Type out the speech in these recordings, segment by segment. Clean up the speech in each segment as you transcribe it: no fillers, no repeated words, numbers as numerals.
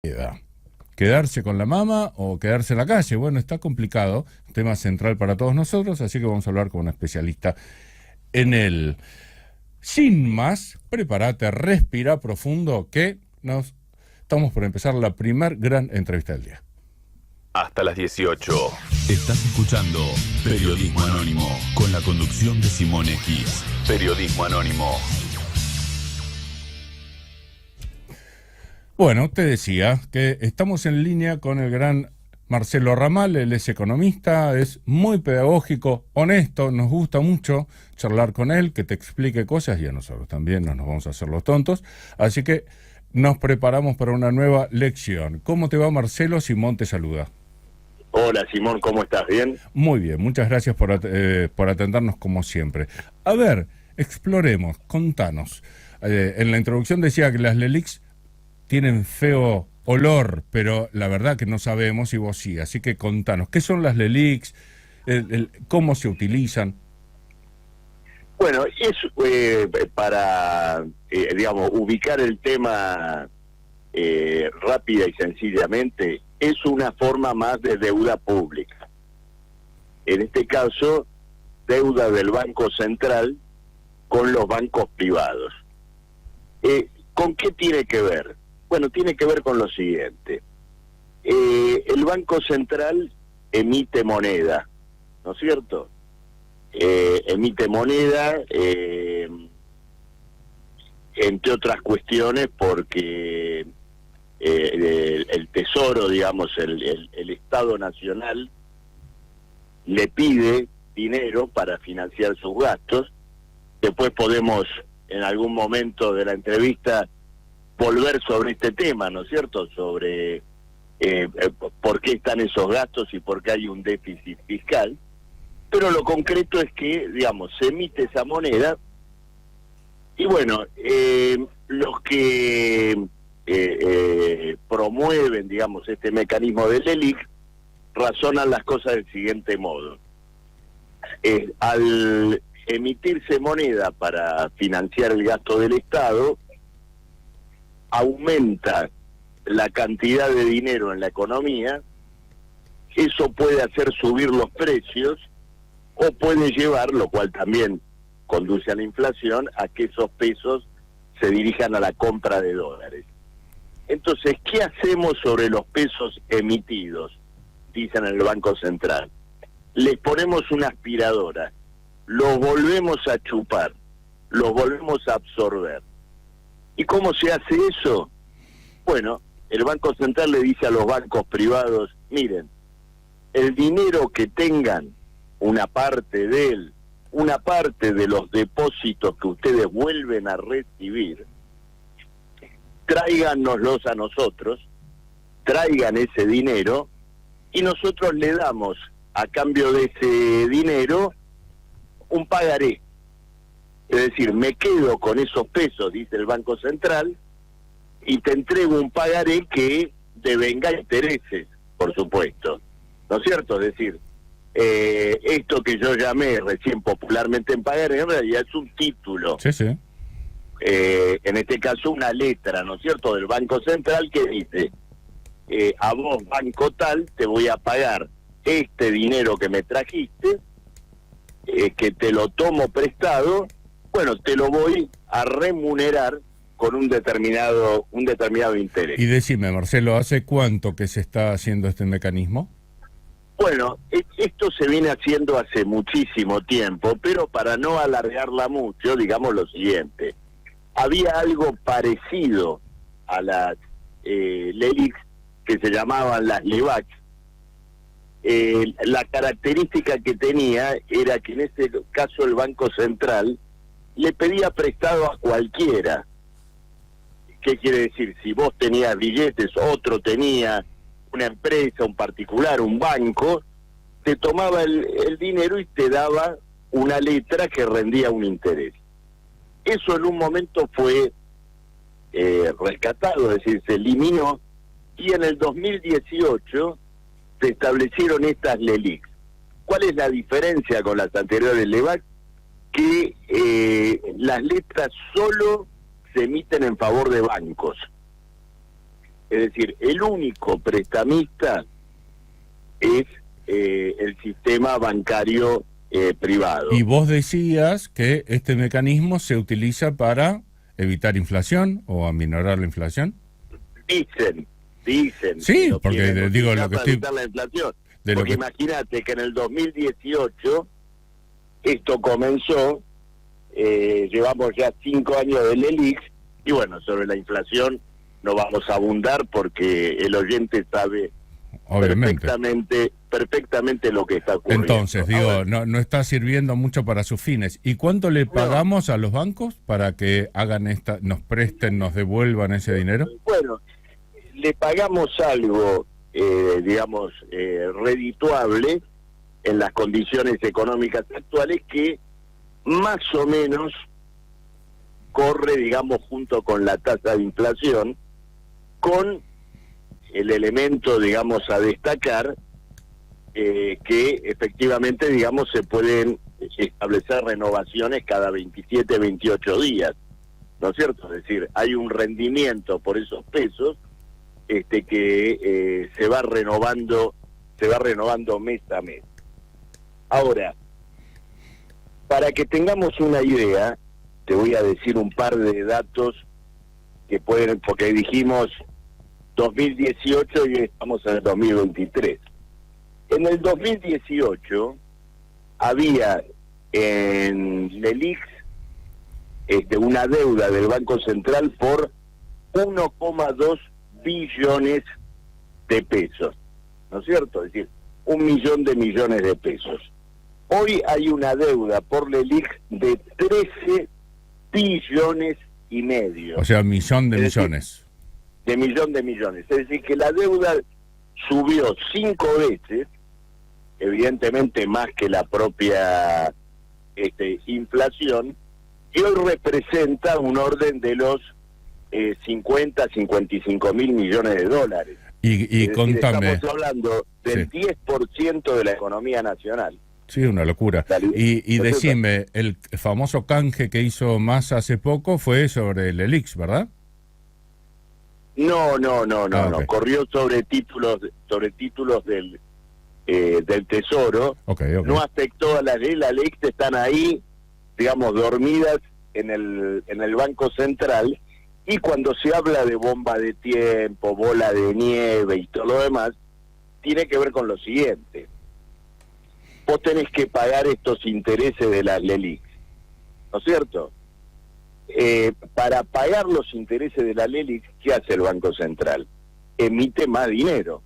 queda? ¿Quedarse con la mama o quedarse en la calle? Bueno, está complicado, tema central para todos nosotros, así que vamos a hablar con un especialista en él. Sin más, prepárate, respira profundo, que nos estamos por empezar la primer gran entrevista del día. Hasta las 18. Estás escuchando Periodismo Anónimo, con la conducción de Simón X. Periodismo Anónimo. Bueno, te decía que estamos en línea con el gran Marcelo Ramal. Él es economista, es muy pedagógico, honesto, nos gusta mucho charlar con él, que te explique cosas y a nosotros también no nos vamos a hacer los tontos. Así que nos preparamos para una nueva lección. ¿Cómo te va, Marcelo? Simón te saluda. Hola, Simón, ¿cómo estás? ¿Bien? Muy bien, muchas gracias por atendernos como siempre. A ver, exploremos, contanos. En la introducción decía que las LELIQs tienen feo olor, pero la verdad que no sabemos y vos sí, así que contanos, ¿qué son las LELIQs? ¿Cómo se utilizan? Bueno, es para, digamos, ubicar el tema rápida y sencillamente, es una forma más de deuda pública. En este caso, deuda del Banco Central con los bancos privados. ¿Con qué tiene que ver? Bueno, tiene que ver con lo siguiente. El Banco Central emite moneda, ¿no es cierto? Emite moneda, entre otras cuestiones, porque el Tesoro, digamos, el Estado Nacional, le pide dinero para financiar sus gastos. Después podemos, en algún momento de la entrevista, volver sobre este tema, ¿no es cierto?, sobre por qué están esos gastos y por qué hay un déficit fiscal. Pero lo concreto es que, digamos, se emite esa moneda y bueno, los que promueven, digamos, este mecanismo del LELIQ razonan las cosas del siguiente modo. Al emitirse moneda para financiar el gasto del Estado, aumenta la cantidad de dinero en la economía, eso puede hacer subir los precios o puede llevar, lo cual también conduce a la inflación, a que esos pesos se dirijan a la compra de dólares. Entonces, ¿qué hacemos sobre los pesos emitidos? Dicen en el Banco Central. Les ponemos una aspiradora, los volvemos a chupar, los volvemos a absorber. ¿Y cómo se hace eso? Bueno, el Banco Central le dice a los bancos privados, miren, el dinero que tengan, una parte de él, una parte de los depósitos que ustedes vuelven a recibir, tráiganoslos a nosotros, traigan ese dinero y nosotros le damos a cambio de ese dinero un pagaré. Es decir, me quedo con esos pesos, dice el Banco Central, y te entrego un pagaré que devenga intereses, por supuesto. ¿No es cierto? Es decir, esto que yo llamé recién popularmente en pagaré, en realidad es un título. Sí, sí. En este caso una letra, ¿no es cierto?, del Banco Central que dice, a vos, banco tal, te voy a pagar este dinero que me trajiste, que te lo tomo prestado, bueno, te lo voy a remunerar con un determinado interés. Y decime, Marcelo, ¿hace cuánto que se está haciendo este mecanismo? Bueno, esto se viene haciendo hace muchísimo tiempo, pero para no alargarla mucho, digamos lo siguiente. Había algo parecido a las LELIQs que se llamaban las LEBAC. La característica que tenía era que en este caso el Banco Central le pedía prestado a cualquiera. ¿Qué quiere decir? Si vos tenías billetes, otro tenía, una empresa, un particular, un banco, te tomaba el dinero y te daba una letra que rendía un interés. Eso en un momento fue rescatado, es decir, se eliminó, y en el 2018 se establecieron estas LELIQs. ¿Cuál es la diferencia con las anteriores LEBAC? Que las letras solo se emiten en favor de bancos. Es decir, el único prestamista es el sistema bancario privado. Y vos decías que este mecanismo se utiliza para evitar inflación o aminorar la inflación. Dicen. Sí, porque digo lo que para estoy... evitar la inflación. De lo Porque que... imagínate que en el 2018 esto comenzó, llevamos ya 5 años del ELIX, y bueno, sobre la inflación no vamos a abundar porque el oyente sabe perfectamente lo que está ocurriendo. Entonces, digo, no está sirviendo mucho para sus fines. ¿Y cuánto le pagamos a los bancos para que hagan nos presten, nos devuelvan ese dinero? Bueno, le pagamos algo, digamos, redituable en las condiciones económicas actuales que más o menos corre, digamos, junto con la tasa de inflación, con el elemento, digamos, a destacar, que efectivamente, digamos, se pueden establecer renovaciones cada 27, 28 días, ¿no es cierto? Es decir, hay un rendimiento por esos pesos que se va renovando mes a mes. Ahora, para que tengamos una idea, te voy a decir un par de datos que pueden, porque dijimos 2018 y estamos en el 2023. En el 2018 había en LELIX una deuda del Banco Central por 1,2 billones de pesos, ¿no es cierto? Es decir, 1 millón de millones de pesos. Hoy hay una deuda por LELIX de 13 billones y medio. O sea, 1 millón de millones. De millón de millones. Es decir, que la deuda subió 5 veces, evidentemente más que la propia inflación, y hoy representa un orden de los 55 mil millones de dólares. Y contame. Estamos hablando del 10% de la economía nacional. Sí, una locura. Y decime, el famoso canje que hizo Massa hace poco fue sobre el ELIX, ¿verdad? No. Okay. Corrió sobre títulos del Tesoro. Okay. No afectó a la ley. Las leyes están ahí, digamos, dormidas en el Banco Central. Y cuando se habla de bomba de tiempo, bola de nieve y todo lo demás, tiene que ver con lo siguiente. Vos tenés que pagar estos intereses de las LELIX, ¿no es cierto? Para pagar los intereses de la LELIX, ¿qué hace el Banco Central? Emite más dinero.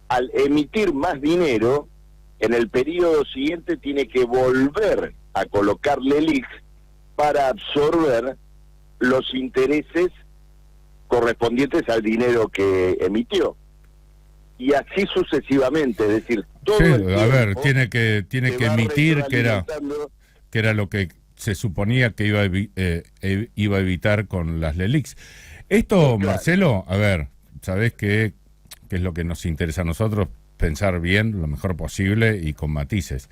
Al emitir más dinero, en el periodo siguiente tiene que volver a colocar LELIX para absorber los intereses correspondientes al dinero que emitió. Y así sucesivamente, es decir, todo sí, el a ver, tiempo tiene que emitir, que era lo que se suponía que iba a evitar con las LELIX. Esto, sí, claro. Marcelo, a ver, ¿sabés qué es lo que nos interesa a nosotros? Pensar bien, lo mejor posible y con matices.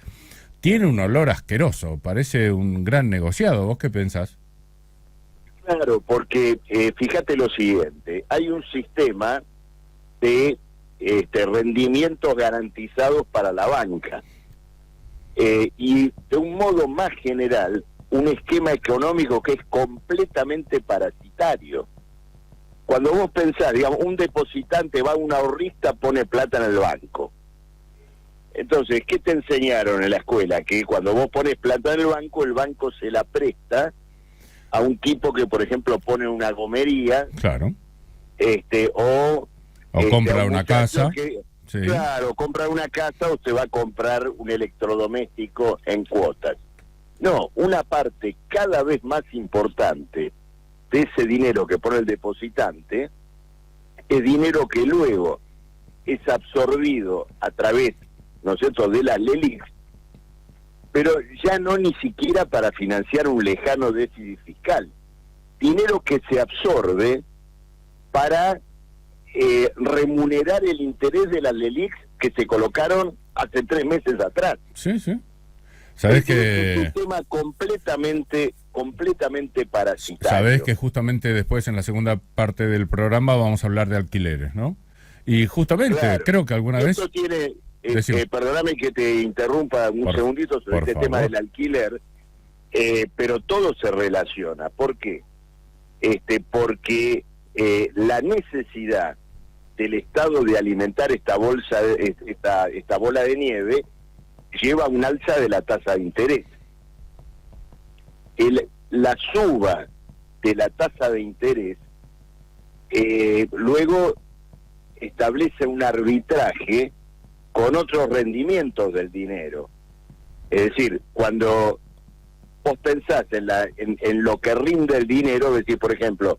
Tiene un olor asqueroso, parece un gran negociado. ¿Vos qué pensás? Claro, porque fíjate lo siguiente, hay un sistema de rendimientos garantizados para la banca y de un modo más general un esquema económico que es completamente parasitario. Cuando vos pensás, digamos, un depositante va a un ahorrista, pone plata en el banco. Entonces, ¿qué te enseñaron en la escuela? Que cuando vos pones plata en el banco se la presta a un tipo que, por ejemplo, pone una gomería, claro, o compra una casa. Sí. Claro, compra una casa o se va a comprar un electrodoméstico en cuotas. No, una parte cada vez más importante de ese dinero que pone el depositante es dinero que luego es absorbido a través, ¿no es cierto?, de las LELIX, pero ya no ni siquiera para financiar un lejano déficit fiscal. Dinero que se absorbe para remunerar el interés de las LELIX que se colocaron hace 3 meses atrás. Sí. ¿Sabés que es un sistema completamente completamente parasitario. Sabés que justamente después, en la segunda parte del programa, vamos a hablar de alquileres, ¿no? Y justamente, Claro, creo que alguna esto vez... tiene, Decime. perdóname que te interrumpa un segundito sobre este tema del alquiler, pero todo se relaciona. ¿Por qué? Porque la necesidad del Estado de alimentar esta bolsa, esta bola de nieve, lleva a un alza de la tasa de interés. La suba de la tasa de interés luego establece un arbitraje con otros rendimientos del dinero. Es decir, cuando vos pensás en lo que rinde el dinero, es decir, por ejemplo,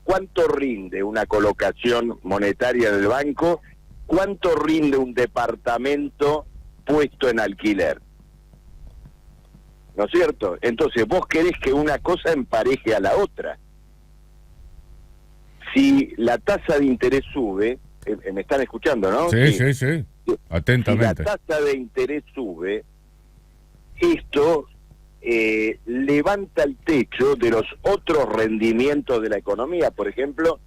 ¿cuánto rinde una colocación monetaria del banco? ¿Cuánto rinde un departamento puesto en alquiler? ¿No es cierto? Entonces vos querés que una cosa empareje a la otra. Si la tasa de interés sube, me están escuchando, ¿no? Sí, atentamente. Si la tasa de interés sube, esto levanta el techo de los otros rendimientos de la economía, por ejemplo,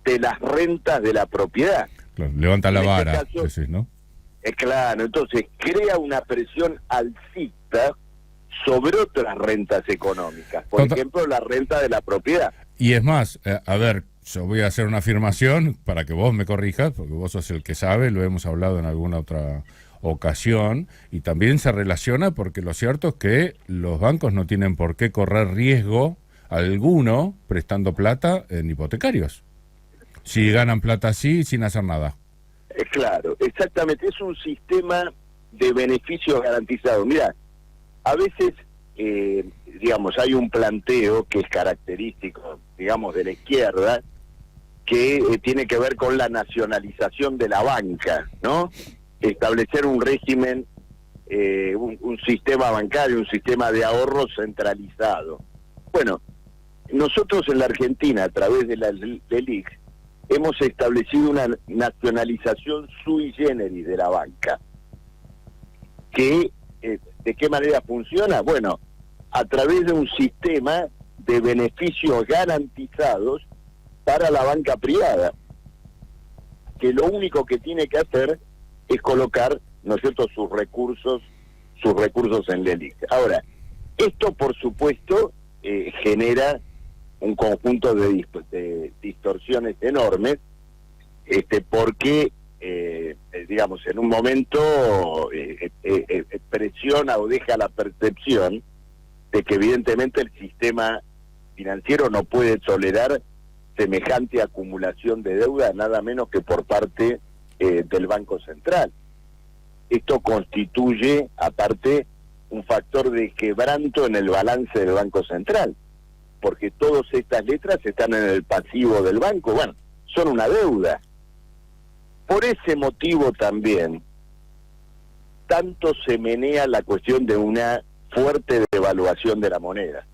de las rentas de la propiedad. Claro, levanta la vara, caso, decís, ¿no? Claro, entonces crea una presión alcista sobre otras rentas económicas, por ejemplo, la renta de la propiedad. Y es más, a ver, yo voy a hacer una afirmación para que vos me corrijas, porque vos sos el que sabe, lo hemos hablado en alguna otra ocasión, y también se relaciona porque lo cierto es que los bancos no tienen por qué correr riesgo alguno prestando plata en hipotecarios. Si ganan plata así, sin hacer nada. Claro, exactamente, es un sistema de beneficios garantizados. Mira, a veces, digamos, hay un planteo que es característico, digamos, de la izquierda, que tiene que ver con la nacionalización de la banca, ¿no? Establecer un régimen, un sistema bancario, un sistema de ahorro centralizado. Bueno, nosotros en la Argentina, a través de la LELIQ, hemos establecido una nacionalización sui generis de la banca. Que, ¿de qué manera funciona? Bueno, a través de un sistema de beneficios garantizados para la banca privada, que lo único que tiene que hacer es colocar, ¿no es cierto?, sus recursos en LELIQ. Ahora, esto por supuesto genera un conjunto de distorsiones enormes, porque digamos, en un momento presiona o deja la percepción de que evidentemente el sistema financiero no puede tolerar semejante acumulación de deuda, nada menos que por parte del Banco Central. Esto constituye, aparte, un factor de quebranto en el balance del Banco Central, porque todas estas letras están en el pasivo del banco, bueno, son una deuda. Por ese motivo también, tanto se menea la cuestión de una fuerte devaluación de la moneda.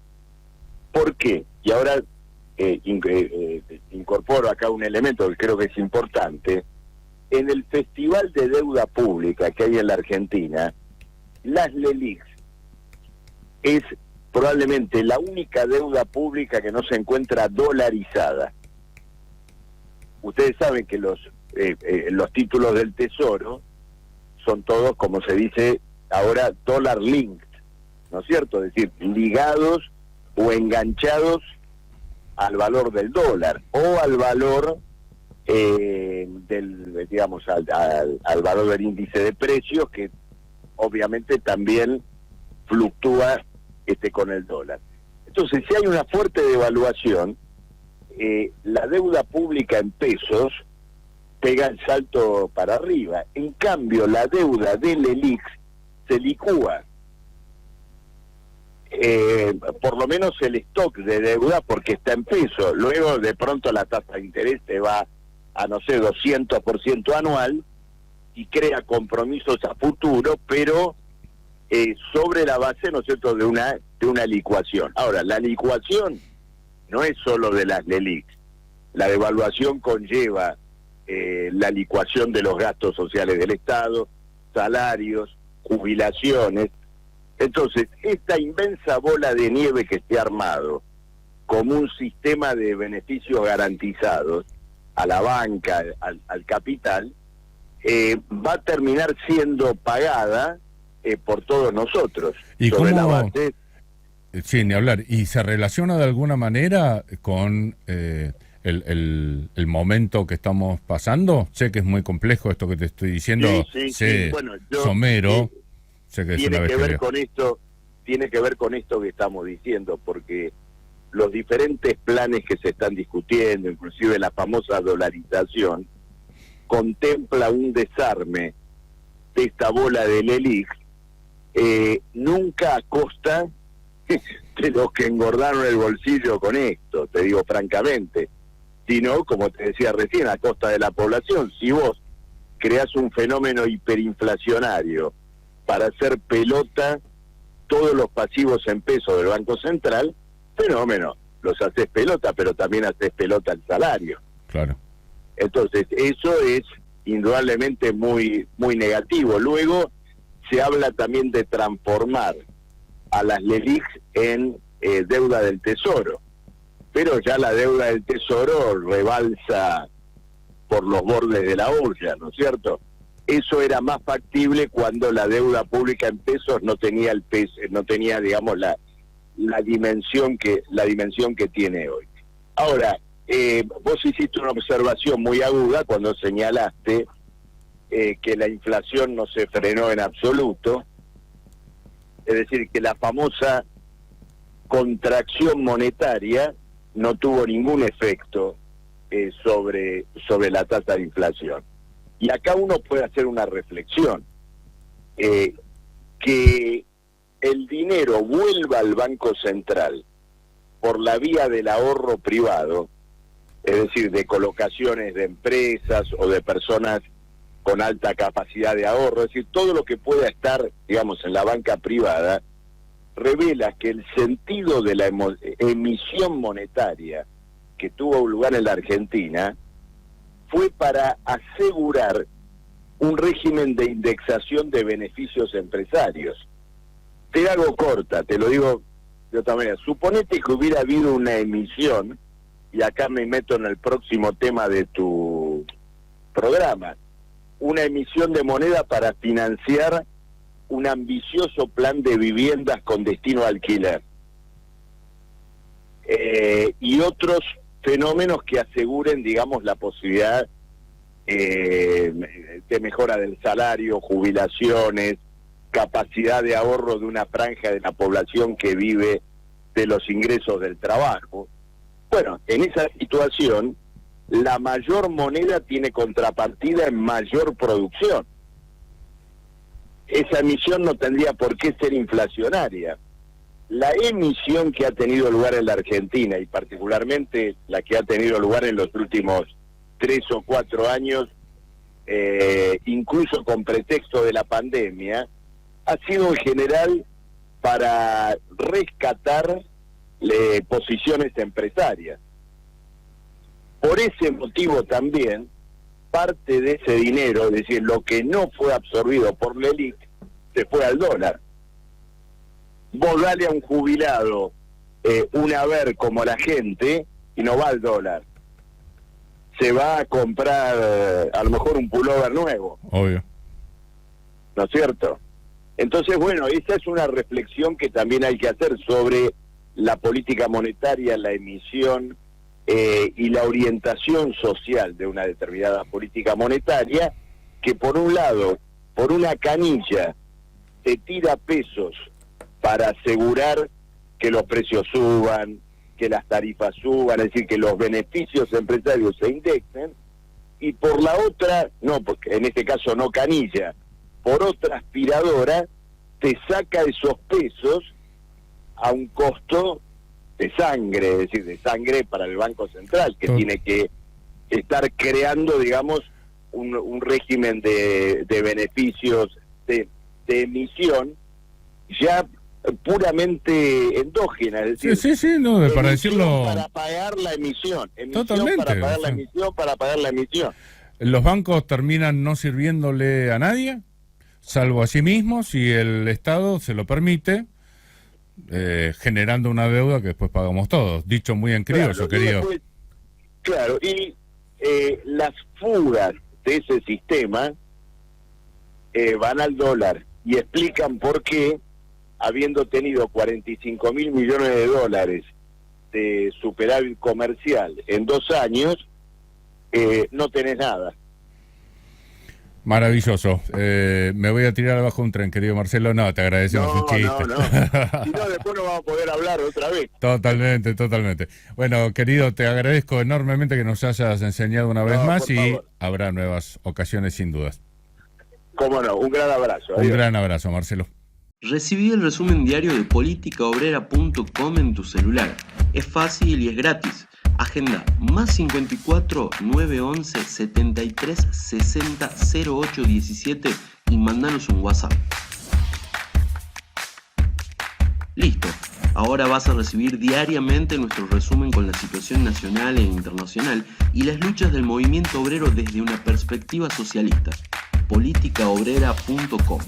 ¿Por qué? Y ahora incorporo acá un elemento que creo que es importante. En el Festival de Deuda Pública que hay en la Argentina, las LELIQ es probablemente la única deuda pública que no se encuentra dolarizada. Ustedes saben que los títulos del Tesoro son todos, como se dice ahora, dollar linked, ¿no es cierto? Es decir, ligados o enganchados al valor del dólar o al valor digamos, al valor del índice de precios, que obviamente también fluctúa con el dólar. Entonces, si hay una fuerte devaluación, la deuda pública en pesos pega el salto para arriba. En cambio, la deuda del LELIQ se licúa. Por lo menos el stock de deuda, porque está en pesos. Luego, de pronto, la tasa de interés te va a, no sé, 200% anual y crea compromisos a futuro, pero sobre la base, ¿no es cierto?, de una licuación. Ahora, la licuación no es solo de las LELIQ. La devaluación conlleva la licuación de los gastos sociales del Estado, salarios, jubilaciones, Entonces, esta inmensa bola de nieve que se ha armado como un sistema de beneficios garantizados a la banca, al capital, va a terminar siendo pagada por todos nosotros. ¿Y sobre cómo? la base. Sí, ni hablar. ¿Y se relaciona de alguna manera con el momento que estamos pasando? Sé que es muy complejo esto que te estoy diciendo. Sí. Bueno, somero. Sé que es una tiene que ver bestialidad. con esto, tiene que ver con esto que estamos diciendo, porque los diferentes planes que se están discutiendo, inclusive la famosa dolarización, contempla un desarme de esta bola del ELIC, nunca a costa de los que engordaron el bolsillo con esto, te digo francamente, sino, como te decía recién, a costa de la población. Si vos creás un fenómeno hiperinflacionario para hacer pelota todos los pasivos en pesos del Banco Central, fenómeno, los haces pelota, pero también haces pelota el salario. Claro. Entonces, eso es indudablemente muy negativo. Luego se habla también de transformar a las LELIC en deuda del Tesoro, pero ya la deuda del Tesoro rebalsa por los bordes de la olla, ¿no es cierto? Eso era más factible cuando la deuda pública en pesos no tenía el peso, no tenía, digamos, la dimensión que tiene hoy. Ahora, vos hiciste una observación muy aguda cuando señalaste que la inflación no se frenó en absoluto, es decir, que la famosa contracción monetaria no tuvo ningún efecto sobre la tasa de inflación. Y acá uno puede hacer una reflexión, que el dinero vuelva al Banco Central por la vía del ahorro privado, es decir, de colocaciones de empresas o de personas con alta capacidad de ahorro, es decir, todo lo que pueda estar, digamos, en la banca privada, revela que el sentido de la emisión monetaria que tuvo lugar en la Argentina fue para asegurar un régimen de indexación de beneficios empresarios. Te hago corta, te lo digo de otra manera. Suponete que hubiera habido una emisión, y acá me meto en el próximo tema de tu programa, una emisión de moneda para financiar un ambicioso plan de viviendas con destino a alquiler. Y otros fenómenos que aseguren, digamos, la posibilidad de mejora del salario, jubilaciones, capacidad de ahorro de una franja de la población que vive de los ingresos del trabajo. Bueno, en esa situación, la mayor moneda tiene contrapartida en mayor producción. Esa emisión no tendría por qué ser inflacionaria. La emisión que ha tenido lugar en la Argentina, y particularmente la que ha tenido lugar en los últimos 3 o 4 años, incluso con pretexto de la pandemia, ha sido en general para rescatar posiciones empresarias. Por ese motivo también, parte de ese dinero, es decir, lo que no fue absorbido por la ELIC, se fue al dólar. Vos dale a un jubilado un haber como la gente y no va al dólar. Se va a comprar a lo mejor un pullover nuevo. Obvio. ¿No es cierto? Entonces, bueno, esa es una reflexión que también hay que hacer sobre la política monetaria, la emisión y la orientación social de una determinada política monetaria, que por un lado, por una canilla, te tira pesos para asegurar que los precios suban, que las tarifas suban, es decir, que los beneficios empresarios se indexen, y por la otra, no, porque en este caso no canilla, por otra aspiradora, te saca esos pesos a un costo de sangre, es decir, de sangre para el Banco Central, que tiene que estar creando, digamos, un régimen de beneficios de emisión ya puramente endógena, es decir, sí, no, para decirlo... para pagar la emisión, Totalmente, para pagar la sí. emisión, para pagar la emisión. ¿Los bancos terminan no sirviéndole a nadie? salvo a sí mismos, si el Estado se lo permite, generando una deuda que después pagamos todos. Dicho muy en criollo, querido. Después, claro, y las fugas de ese sistema van al dólar y explican por qué, habiendo tenido 45.000 millones de dólares de superávit comercial en 2 años, no tenés nada. Maravilloso. Me voy a tirar abajo un tren, querido Marcelo. No, te agradecemos un chiste. No. Si no, después no vamos a poder hablar otra vez. Totalmente. Bueno, querido, te agradezco enormemente que nos hayas enseñado una vez más y favor. Habrá nuevas ocasiones sin dudas. Cómo no, un gran abrazo. Adiós. Un gran abrazo, Marcelo. Recibí el resumen diario de politicaobrera.com en tu celular. Es fácil y es gratis. Agenda +54 911 73 60 08 17 y mandanos un WhatsApp. Listo. Ahora vas a recibir diariamente nuestro resumen con la situación nacional e internacional y las luchas del movimiento obrero desde una perspectiva socialista. politicaobrera.com